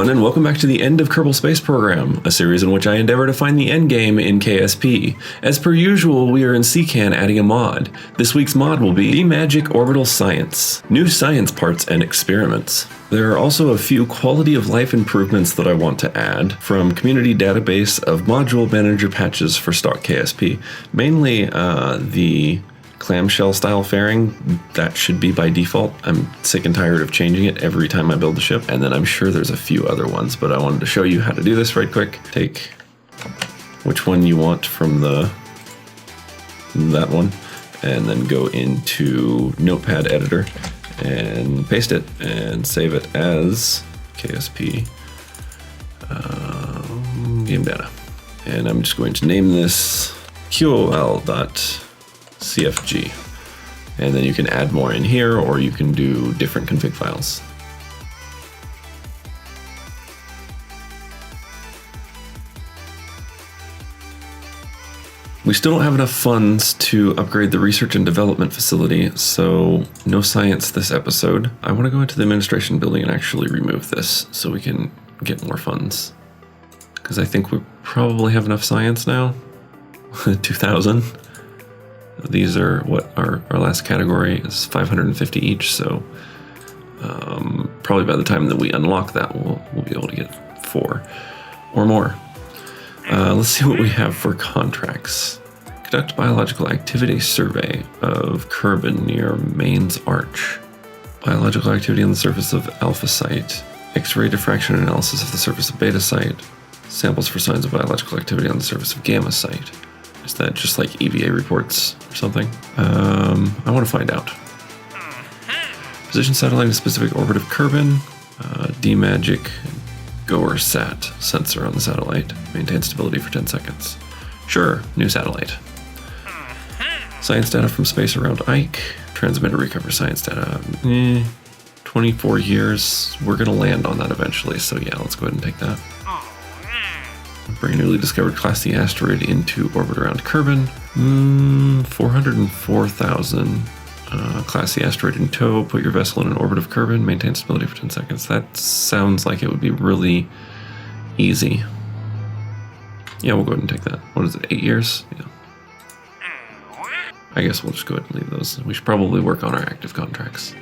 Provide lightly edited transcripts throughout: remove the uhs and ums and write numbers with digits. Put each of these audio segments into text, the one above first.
everyone, and welcome back to the End of Kerbal Space Program, a series in which I endeavor to find the endgame in KSP. As per usual, we are in CCAN adding a mod. This week's mod will be D-Magic Orbital Science, new science parts and experiments. There are also a few quality of life improvements that I want to add from community database of module manager patches for stock KSP, mainly the clamshell style fairing. That should be by default. I'm sick and tired of changing it every time I build a ship, and then I'm sure there's a few other ones, but I wanted to show you how to do this right quick. Take which one you want from that one, and then go into Notepad editor and paste it and save it as KSP game data. And I'm just going to name this QOL.cfg. And then you can add more in here, or you can do different config files. We still don't have enough funds to upgrade the research and development facility, so no science this episode. I want to go into the administration building and actually remove this so we can get more funds. Because I think we probably have enough science now. 2,000. These are what our last category is 550 each, so probably by the time that we unlock that, we'll be able to get 4 or more. Let's see what we have for contracts. Conduct biological activity survey of Kerbin near Main's Arch. Biological activity on the surface of Alpha Site. X-ray diffraction analysis of the surface of Beta Site. Samples for signs of biological activity on the surface of Gamma Site. Is that just like EVA reports or something? I want to find out. Position satellite in a specific orbit of Kerbin. D-Magic Goer Sat sensor on the satellite. Maintain stability for 10 seconds. Sure, new satellite. Science data from space around Ike. Transmit or recover science data. 24 years. We're going to land on that eventually, so yeah, let's go ahead and take that. Bring a newly discovered Class C asteroid into orbit around Kerbin. 404,000. Class C asteroid in tow. Put your vessel in an orbit of Kerbin. Maintain stability for 10 seconds. That sounds like it would be really easy. Yeah, we'll go ahead and take that. What is it, 8 years? Yeah. I guess we'll just go ahead and leave those. We should probably work on our active contracts.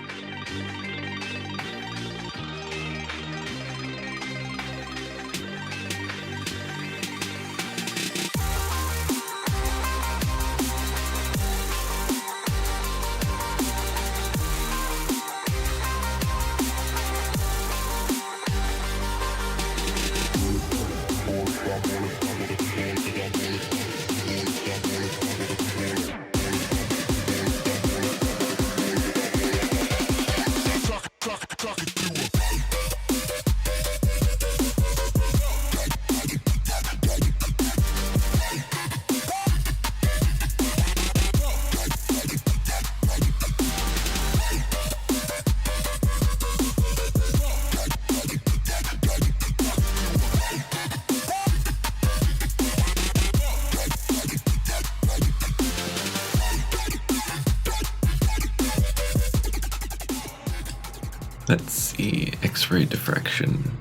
Let's see, X-ray diffraction.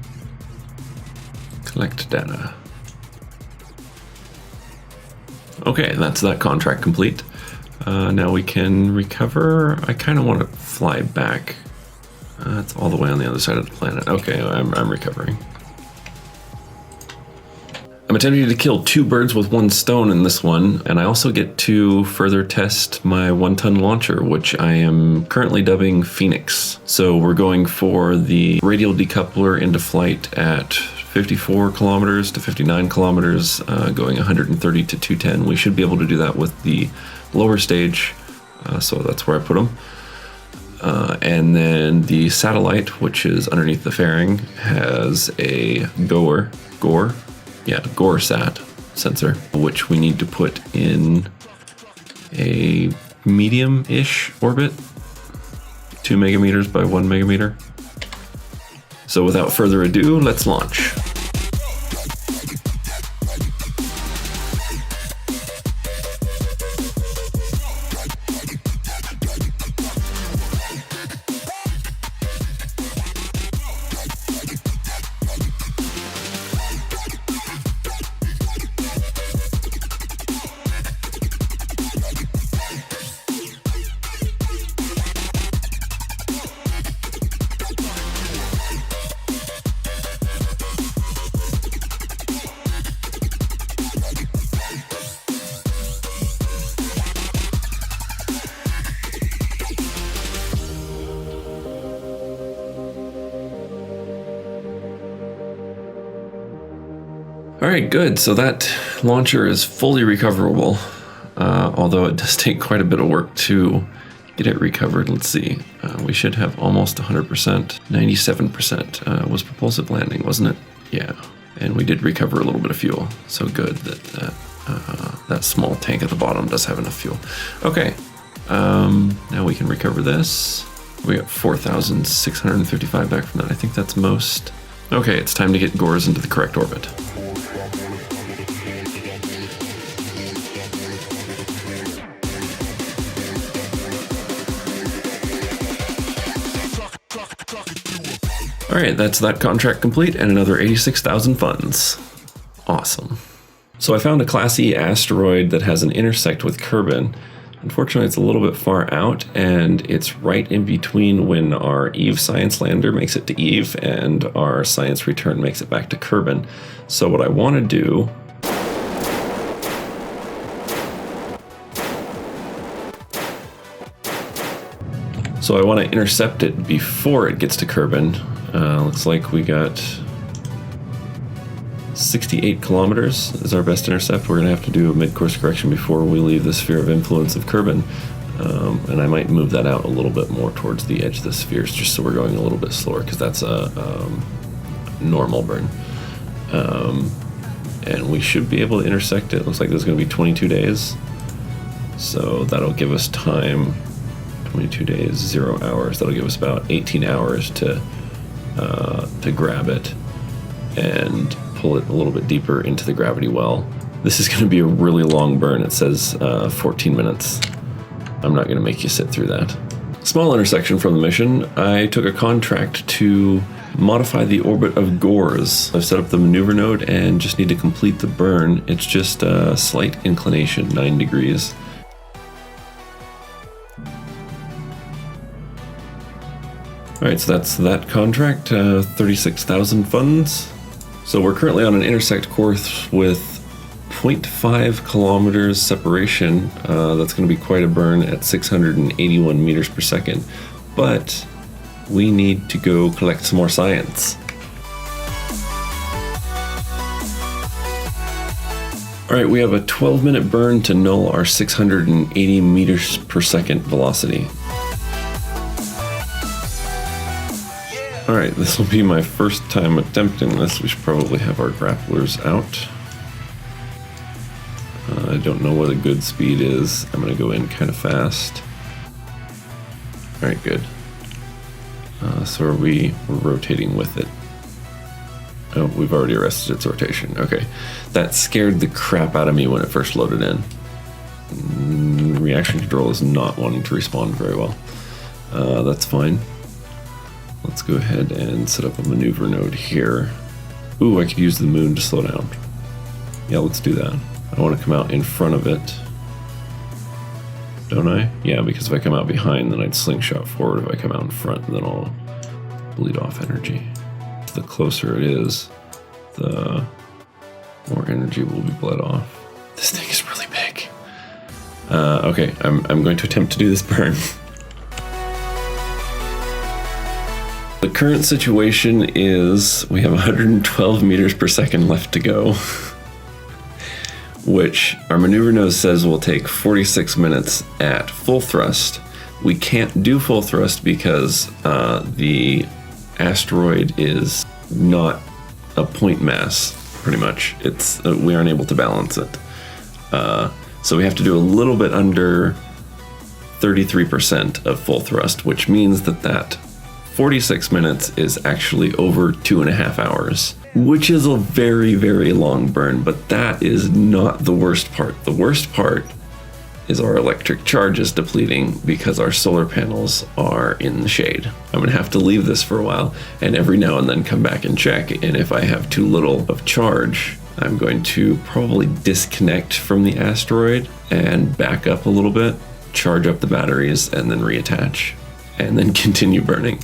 Collect data. Okay, that's that contract complete. Now we can recover. I kind of want to fly back. It's all the way on the other side of the planet. Okay, I'm recovering. I'm attempting to kill 2 birds with 1 stone in this one, and I also get to further test my 1-ton launcher, which I am currently dubbing Phoenix. So we're going for the radial decoupler into flight at 54 kilometers to 59 kilometers, going 130 to 210. We should be able to do that with the lower stage, so that's where I put them. And then the satellite, which is underneath the fairing, has a Goer Sat sensor, which we need to put in a medium-ish orbit, 2 megameters by 1 megameter. So without further ado, let's launch. All right, good. So that launcher is fully recoverable, although it does take quite a bit of work to get it recovered. Let's see. We should have almost 100%. 97% was propulsive landing, wasn't it? Yeah. And we did recover a little bit of fuel. So good that that small tank at the bottom does have enough fuel. Okay. Now we can recover this. We got 4,655 back from that. I think that's most. Okay, it's time to get Gores into the correct orbit. All right, that's that contract complete and another 86,000 funds. Awesome. So I found a Class E asteroid that has an intersect with Kerbin. Unfortunately, it's a little bit far out, and it's right in between when our Eve science lander makes it to Eve and our science return makes it back to Kerbin. So what I want to do I want to intercept it before it gets to Kerbin. Looks like we got 68 kilometers is our best intercept. We're going to have to do a mid-course correction before we leave the sphere of influence of Kerbin. And I might move that out a little bit more towards the edge of the spheres, just so we're going a little bit slower, because that's a normal burn. And we should be able to intersect it. Looks like there's going to be 22 days. So that'll give us time. 22 days, 0 hours. That'll give us about 18 hours to grab it and pull it a little bit deeper into the gravity well. This is going to be a really long burn. It says 14 minutes. I'm not going to make you sit through that. Small intersection from the mission. I took a contract to modify the orbit of Gores. I've set up the maneuver node and just need to complete the burn. It's just a slight inclination, 9 degrees. All right, so that's that contract, 36,000 funds. So we're currently on an intersect course with 0.5 kilometers separation. That's going to be quite a burn at 681 meters per second. But we need to go collect some more science. All right, we have a 12-minute burn to null our 680 meters per second velocity. All right, this will be my first time attempting this. We should probably have our grapplers out. I don't know what a good speed is. I'm gonna go in kind of fast. All right, good. So we're rotating with it. Oh, we've already arrested its rotation. Okay, that scared the crap out of me when it first loaded in. Reaction control is not wanting to respond very well. That's fine. Let's go ahead and set up a maneuver node here. Ooh, I could use the moon to slow down. Yeah, let's do that. I want to come out in front of it. Don't I? Yeah, because if I come out behind, then I'd slingshot forward. If I come out in front, then I'll bleed off energy. The closer it is, the more energy will be bled off. This thing is really big. Okay, I'm going to attempt to do this burn. The current situation is we have 112 meters per second left to go, which our maneuver node says will take 46 minutes at full thrust. We can't do full thrust because the asteroid is not a point mass, pretty much. It's we aren't able to balance it. So we have to do a little bit under 33% of full thrust, which means that 46 minutes is actually over 2.5 hours, which is a very, very long burn, but that is not the worst part. The worst part is our electric charge is depleting because our solar panels are in the shade. I'm gonna have to leave this for a while and every now and then come back and check, and if I have too little of charge, I'm going to probably disconnect from the asteroid and back up a little bit, charge up the batteries, and then reattach, and then continue burning.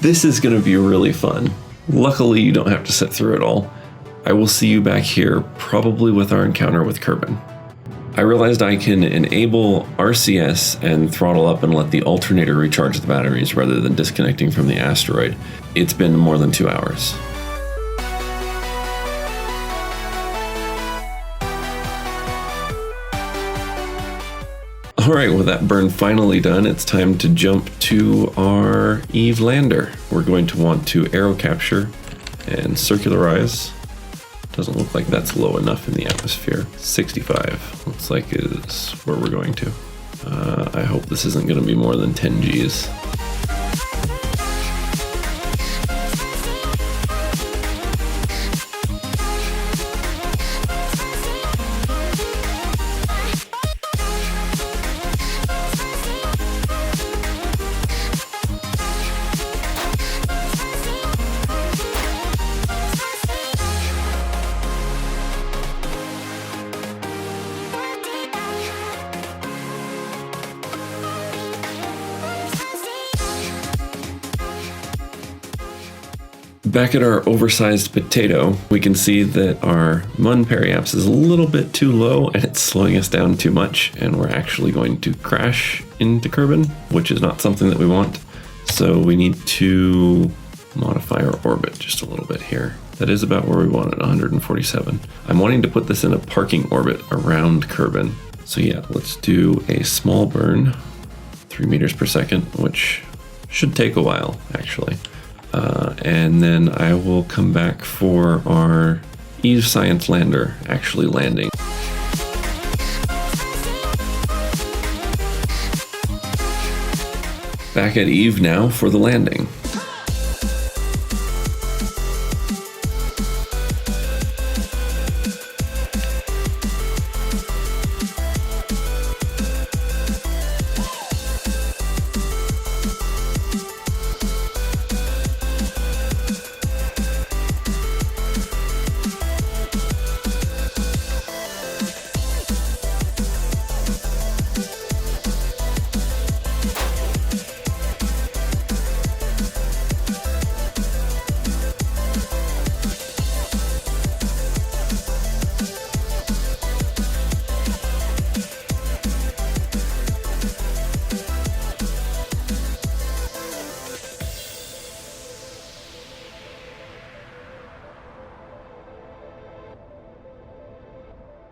This is going to be really fun. Luckily, you don't have to sit through it all. I will see you back here, probably with our encounter with Kerbin. I realized I can enable RCS and throttle up and let the alternator recharge the batteries rather than disconnecting from the asteroid. It's been more than 2 hours. All right, with that burn finally done, it's time to jump to our Eve lander. We're going to want to aero capture and circularize. Doesn't look like that's low enough in the atmosphere. 65 looks like is where we're going to. I hope this isn't going to be more than 10 Gs. Back at our oversized potato, we can see that our MUN periaps is a little bit too low and it's slowing us down too much, and we're actually going to crash into Kerbin, which is not something that we want. So we need to modify our orbit just a little bit here. That is about where we want it, 147. I'm wanting to put this in a parking orbit around Kerbin. So yeah, let's do a small burn, 3 meters per second, which should take a while actually. And then I will come back for our Eve Science lander actually landing. Back at Eve now for the landing.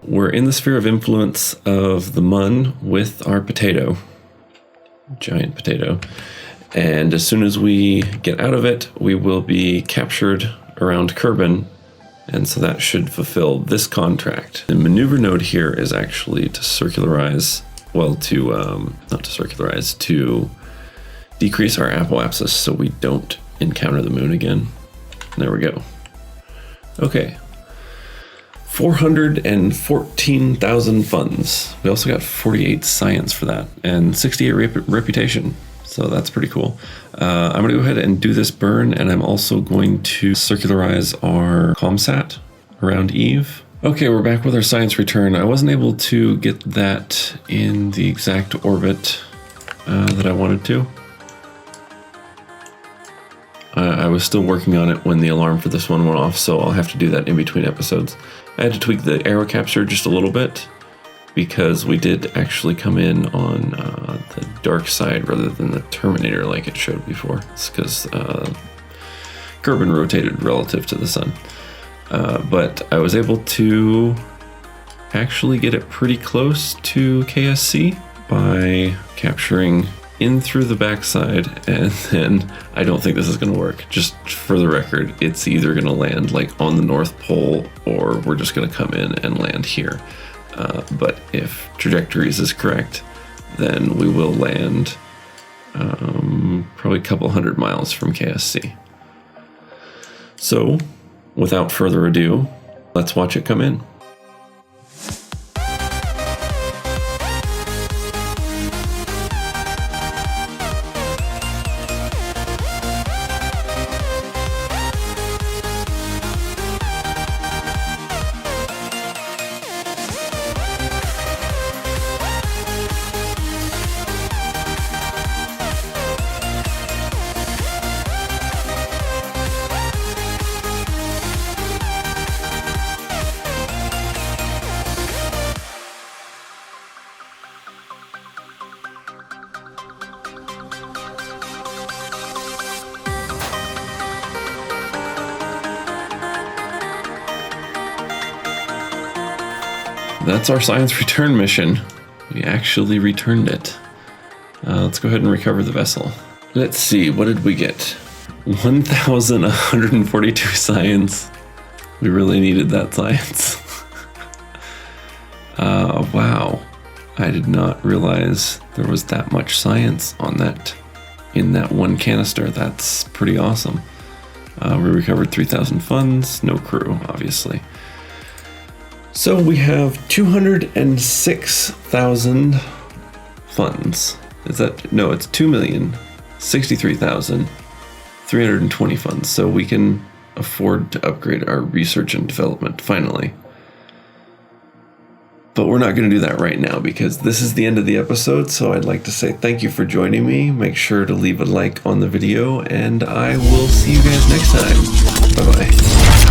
We're in the sphere of influence of the MUN with our potato, giant potato, and as soon as we get out of it, we will be captured around Kerbin, and so that should fulfill this contract. The maneuver node here is actually to circularize, well, not to circularize, to decrease our apoapsis so we don't encounter the moon again. There we go. Okay. 414,000 funds. We also got 48 science for that and 68 reputation. So that's pretty cool. I'm going to go ahead and do this burn, and I'm also going to circularize our ComSat around Eve. Okay, we're back with our science return. I wasn't able to get that in the exact orbit that I wanted to. I was still working on it when the alarm for this one went off, so I'll have to do that in between episodes. I had to tweak the aero capture just a little bit because we did actually come in on the dark side rather than the Terminator like it showed before. It's because Kerbin rotated relative to the sun. But I was able to actually get it pretty close to KSC by capturing in through the backside, and then I don't think this is going to work. Just for the record, it's either going to land like on the North Pole or we're just going to come in and land here. But if trajectories is correct, then we will land probably a couple 100 miles from KSC. So without further ado, let's watch it come in. That's our science return mission. We actually returned it. Let's go ahead and recover the vessel. Let's see, what did we get? 1,142 science. We really needed that science. Wow. I did not realize there was that much science on that, in that one canister. That's pretty awesome. We recovered 3,000 funds, no crew, obviously. So we have 206,000 funds. Is that, no, it's 2,063,320 funds. So we can afford to upgrade our research and development finally. But we're not going to do that right now because this is the end of the episode. So I'd like to say thank you for joining me. Make sure to leave a like on the video and I will see you guys next time. Bye-bye.